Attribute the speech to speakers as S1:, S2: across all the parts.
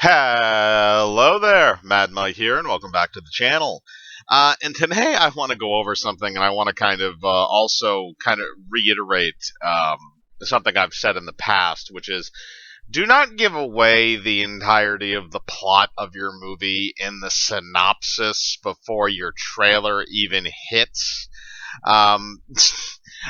S1: Hello there, Mad Mike here, and welcome back to the channel. And today I want to go over something, and I want to also reiterate something I've said in the past, which is do not give away the entirety of the plot of your movie in the synopsis before your trailer even hits. Um,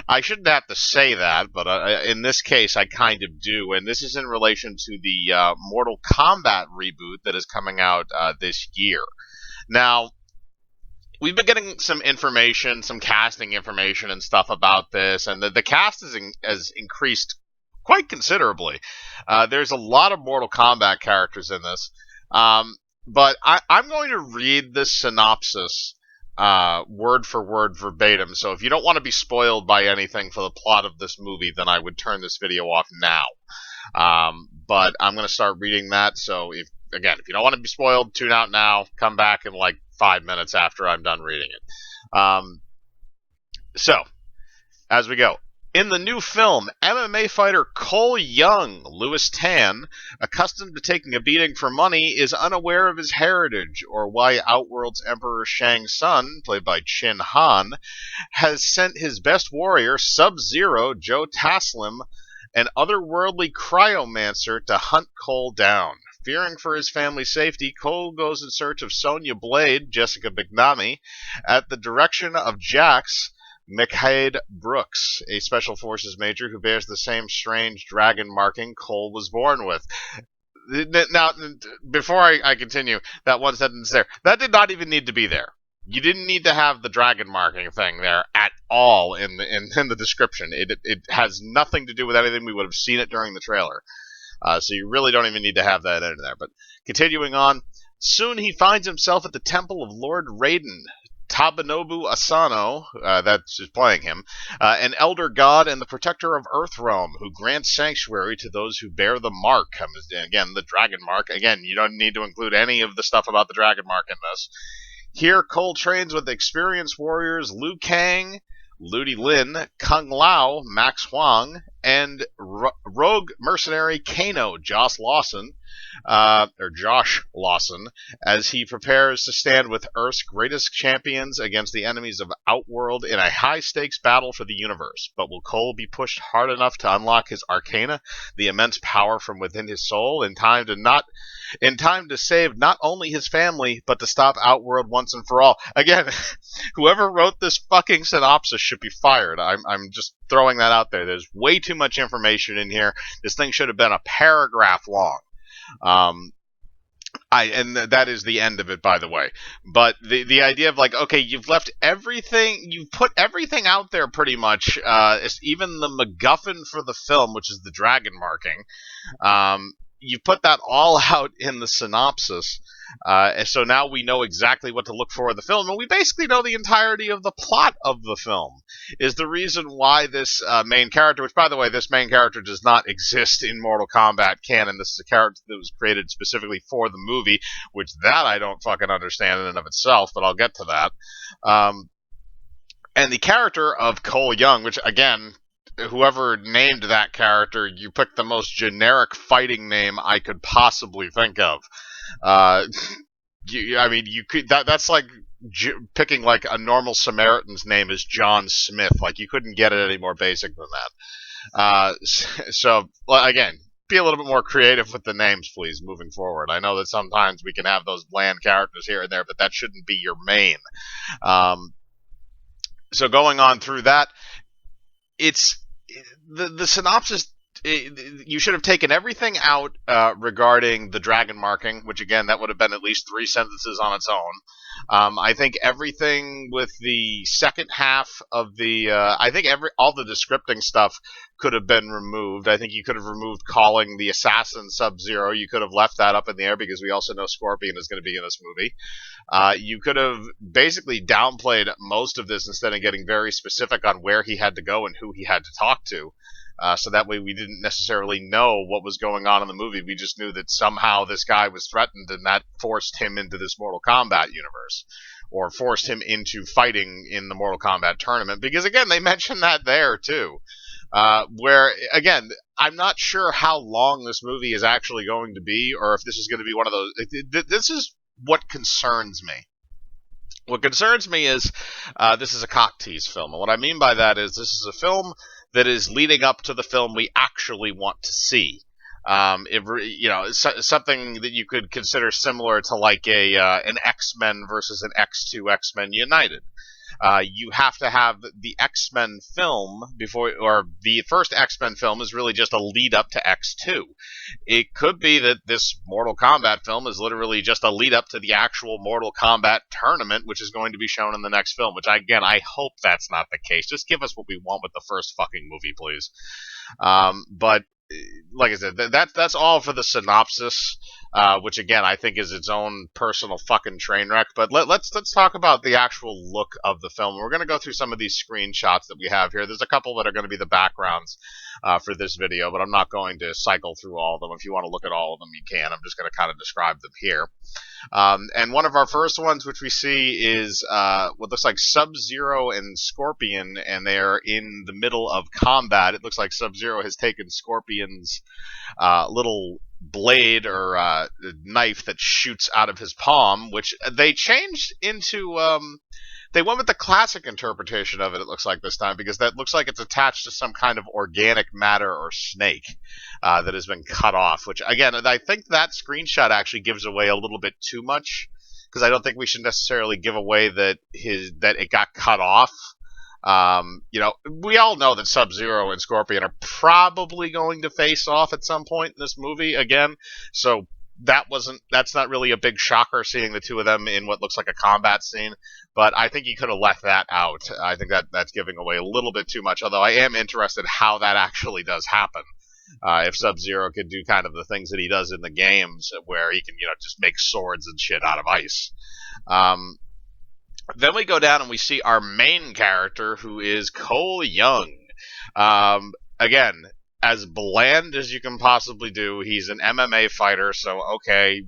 S1: I shouldn't have to say that, but in this case, I kind of do. And this is in relation to the Mortal Kombat reboot that is coming out this year. Now, we've been getting some information, some casting information and stuff about this, and the cast has increased quite considerably. There's a lot of Mortal Kombat characters in this, but I'm going to read this synopsis word for word verbatim. So if you don't want to be spoiled by anything for the plot of this movie, then I would turn this video off now. But I'm going to start reading that. So if you don't want to be spoiled, tune out now. Come back in like 5 minutes after I'm done reading it. So as we go. In the new film, MMA fighter Cole Young, Louis Tan, accustomed to taking a beating for money, is unaware of his heritage, or why Outworld's Emperor Shang Tsung, played by Chin Han, has sent his best warrior, Sub-Zero Joe Taslim, an otherworldly cryomancer, to hunt Cole down. Fearing for his family's safety, Cole goes in search of Sonya Blade, Jessica Bignami, at the direction of Jax McHade Brooks, a Special Forces major who bears the same strange dragon marking Cole was born with. Now, before I continue, that one sentence there, that did not even need to be there. You didn't need to have the dragon marking thing there at all in the description. It has nothing to do with anything. We would have seen it during the trailer. So you really don't even need to have that in there. But continuing on, soon he finds himself at the temple of Lord Raiden, Tabanobu Asano, that's just playing him, an elder god and the protector of Earthrealm, who grants sanctuary to those who bear the mark. Again, the dragon mark. Again, you don't need to include any of the stuff about the dragon mark in this. Here, Cole trains with experienced warriors Liu Kang, Ludi Lin, Kung Lao, Max Huang, and rogue mercenary Kano, Josh Lawson, as he prepares to stand with Earth's greatest champions against the enemies of Outworld in a high-stakes battle for the universe. But will Cole be pushed hard enough to unlock his arcana, the immense power from within his soul, in time to save not only his family, but to stop Outworld once and for all? Again, whoever wrote this fucking synopsis should be fired. I'm just throwing that out there. There's way too much information in here. This thing should have been a paragraph long. And that is the end of it, by the way. But the idea of like, okay, you've left everything, you've put everything out there pretty much, even the MacGuffin for the film, which is the dragon marking. You put that all out in the synopsis, and so now we know exactly what to look for in the film, and we basically know the entirety of the plot of the film. Is the reason why this main character, which by the way, this main character does not exist in Mortal Kombat canon. This is a character that was created specifically for the movie, which that I don't fucking understand in and of itself, but I'll get to that. And the character of Cole Young, which again, whoever named that character, you picked the most generic fighting name I could possibly think of. You could that's like picking like a normal Samaritan's name is John Smith. Like you couldn't get it any more basic than that. So again, be a little bit more creative with the names, please, moving forward. I know that sometimes we can have those bland characters here and there, but that shouldn't be your main. So going on through that, it's the synopsis. You should have taken everything out regarding the dragon marking, which again, that would have been at least 3 sentences on its own. I think everything with the second half of the, all the descripting stuff could have been removed. I think you could have removed calling the assassin Sub-Zero. You could have left that up in the air because we also know Scorpion is going to be in this movie. You could have basically downplayed most of this instead of getting very specific on where he had to go and who he had to talk to. So that way we didn't necessarily know what was going on in the movie. We just knew that somehow this guy was threatened and that forced him into this Mortal Kombat universe. Or forced him into fighting in the Mortal Kombat tournament. Because again, they mentioned that there too. Where again, I'm not sure how long this movie is actually going to be, or if this is going to be one of those. This is what concerns me. What concerns me is this is a cock tease film, and what I mean by that is this is a film that is leading up to the film we actually want to see. Something that you could consider similar to like a an X-Men versus an X2 X-Men United. You have to have the X-Men film before, or the first X-Men film is really just a lead up to X2. It could be that this Mortal Kombat film is literally just a lead up to the actual Mortal Kombat tournament, which is going to be shown in the next film, which I hope that's not the case. Just give us what we want with the first fucking movie, please. But like I said, that's all for the synopsis, which again I think is its own personal fucking train wreck. But let's talk about the actual look of the film. We're going to go through some of these screenshots that we have here. There's a couple that are going to be the backgrounds for this video, but I'm not going to cycle through all of them. If you want to look at all of them, you can. I'm just going to kind of describe them here. And one of our first ones, which we see, is what looks like Sub-Zero and Scorpion, and they're in the middle of combat. It looks like Sub-Zero has taken Scorpion's little blade or knife that shoots out of his palm, which they changed into. They went with the classic interpretation of it, it looks like this time, because that looks like it's attached to some kind of organic matter or snake that has been cut off, which, again, I think that screenshot actually gives away a little bit too much, because I don't think we should necessarily give away that it got cut off. We all know that Sub-Zero and Scorpion are probably going to face off at some point in this movie again, so that's not really a big shocker seeing the two of them in what looks like a combat scene, but I think you could have left that out. I think that's giving away a little bit too much, although I am interested how that actually does happen. If Sub-Zero could do kind of the things that he does in the games where he can, just make swords and shit out of ice. Then we go down and we see our main character, who is Cole Young. Again, as bland as you can possibly do. He's an MMA fighter, so okay.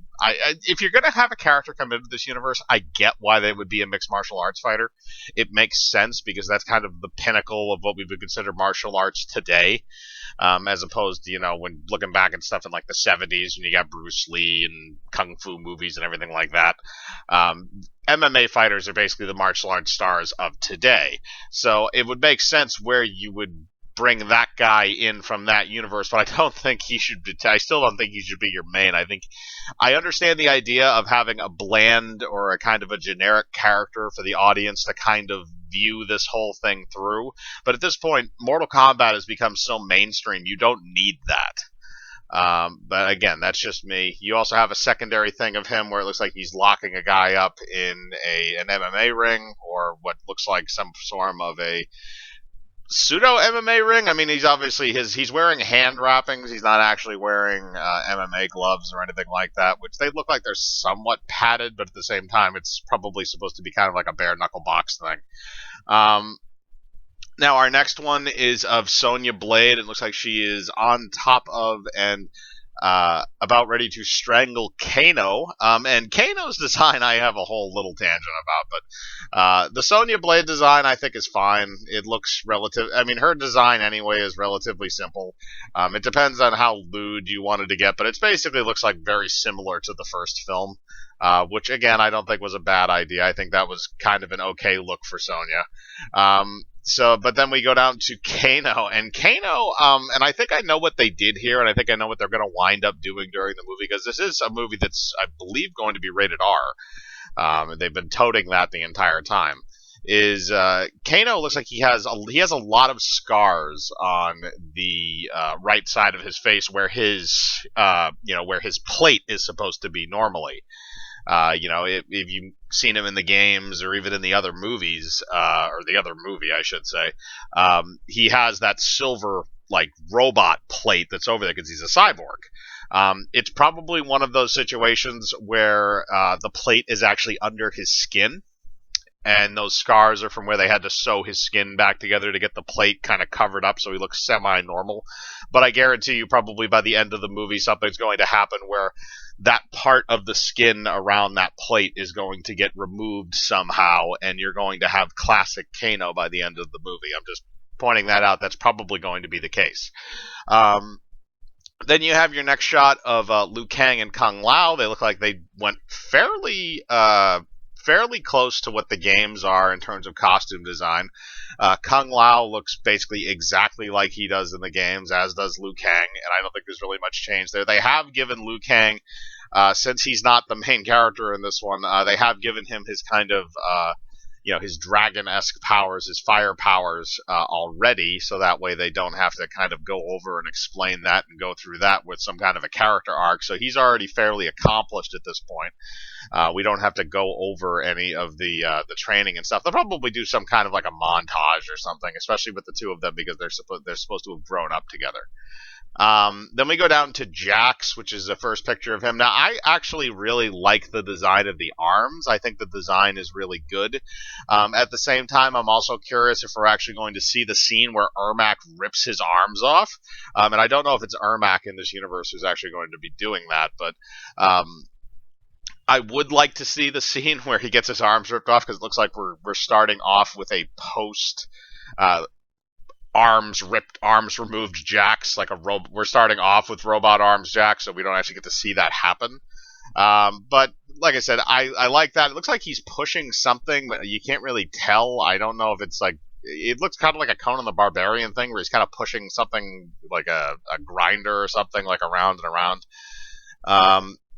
S1: If you're going to have a character come into this universe, I get why they would be a mixed martial arts fighter. It makes sense because that's kind of the pinnacle of what we would consider martial arts today, as opposed to, when looking back at stuff in like the 70s when you got Bruce Lee and Kung Fu movies and everything like that. MMA fighters are basically the martial arts stars of today. So it would make sense where you would bring that guy in from that universe, but I still don't think he should be your main. I understand the idea of having a bland or a kind of a generic character for the audience to kind of view this whole thing through, but at this point, Mortal Kombat has become so mainstream, you don't need that. But again, that's just me. You also have a secondary thing of him where it looks like he's locking a guy up in an MMA ring, or what looks like some form of a pseudo MMA ring. I mean, he's wearing hand wrappings. He's not actually wearing MMA gloves or anything like that, which they look like they're somewhat padded, but at the same time, it's probably supposed to be kind of like a bare knuckle box thing. Now, our next one is of Sonya Blade. It looks like she is on top of and about ready to strangle Kano. And Kano's design I have a whole little tangent about, but the Sonya Blade design I think is fine. It looks her design anyway is relatively simple. It depends on how lewd you wanted to get, but it basically looks like very similar to the first film, which again I don't think was a bad idea. I think that was kind of an okay look for Sonya. But then we go down to Kano, and I think I know what they did here, and I think I know what they're going to wind up doing during the movie, because this is a movie that's, I believe, going to be rated R. They've been toting that the entire time. Kano looks like he has a lot of scars on the right side of his face where his plate is supposed to be normally. If you've seen him in the games or even in the other movies, or the other movie, I should say, he has that silver, robot plate that's over there because he's a cyborg. It's probably one of those situations where the plate is actually under his skin, and those scars are from where they had to sew his skin back together to get the plate kind of covered up so he looks semi-normal. But I guarantee you probably by the end of the movie something's going to happen where that part of the skin around that plate is going to get removed somehow, and you're going to have classic Kano by the end of the movie. I'm just pointing that out. That's probably going to be the case. Um, then you have your next shot of Liu Kang and Kung Lao. They look like they went fairly close to what the games are in terms of costume design. Kung Lao looks basically exactly like he does in the games, as does Liu Kang, and I don't think there's really much change there. They have given Liu Kang, since he's not the main character in this one, they have given him his kind of his dragon-esque powers, his fire powers already, so that way they don't have to kind of go over and explain that and go through that with some kind of a character arc. So he's already fairly accomplished at this point. We don't have to go over any of the training and stuff. They'll probably do some kind of like a montage or something, especially with the two of them because they're supposed to have grown up together. Then we go down to Jax, which is the first picture of him. Now, I actually really like the design of the arms. I think the design is really good. At the same time, I'm also curious if we're actually going to see the scene where Ermac rips his arms off. And I don't know if it's Ermac in this universe who's actually going to be doing that, but I would like to see the scene where he gets his arms ripped off, because it looks like we're starting off with a post arms removed Jax, like we're starting off with robot arms Jax, so we don't actually get to see that happen. But like I said, I like that. It looks like he's pushing something, but you can't really tell. I don't know if it's like, it looks kind of like a Conan the Barbarian thing where he's kind of pushing something like a grinder or something, like around and around.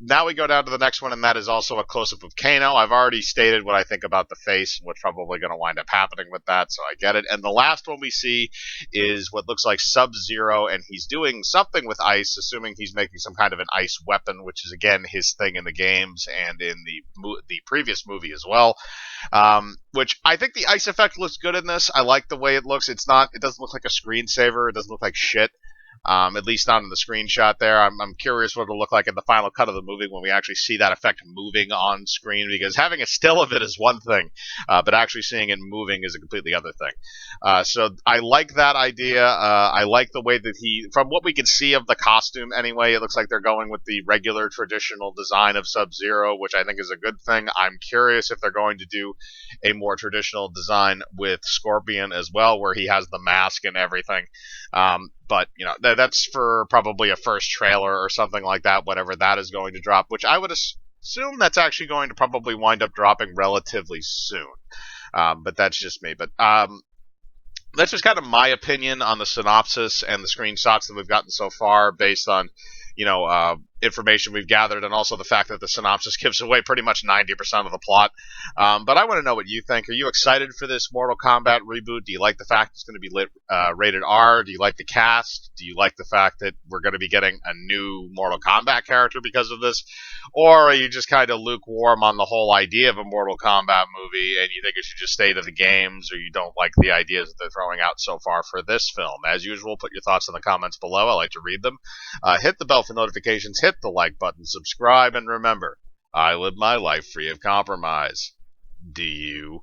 S1: Now we go down to the next one, and that is also a close-up of Kano. I've already stated what I think about the face and what's probably going to wind up happening with that, so I get it. And the last one we see is what looks like Sub-Zero, and he's doing something with ice, assuming he's making some kind of an ice weapon, which is, again, his thing in the games and in the previous movie as well. Which I think the ice effect looks good in this. I like the way it looks. It doesn't look like a screensaver. It doesn't look like shit. At least not in the screenshot there. I'm curious what it'll look like in the final cut of the movie when we actually see that effect moving on screen, because having a still of it is one thing, but actually seeing it moving is a completely other thing. So I like that idea. I like the way that from what we can see of the costume anyway, it looks like they're going with the regular traditional design of Sub-Zero, which I think is a good thing. I'm curious if they're going to do a more traditional design with Scorpion as well, where he has the mask and everything. But, that's for probably a first trailer or something like that, whatever that is going to drop, which I would assume that's actually going to probably wind up dropping relatively soon. But that's just me. But that's just kind of my opinion on the synopsis and the screenshots that we've gotten so far based on, information we've gathered, and also the fact that the synopsis gives away pretty much 90% of the plot. But I want to know what you think. Are you excited for this Mortal Kombat reboot? Do you like the fact it's going to be rated R? Do you like the cast? Do you like the fact that we're going to be getting a new Mortal Kombat character because of this? Or are you just kind of lukewarm on the whole idea of a Mortal Kombat movie, and you think it should just stay to the games, or you don't like the ideas that they're throwing out so far for this film? As usual, put your thoughts in the comments below. I like to read them. Hit the bell for notifications, hit the like button, subscribe, and remember, I live my life free of compromise. Do you?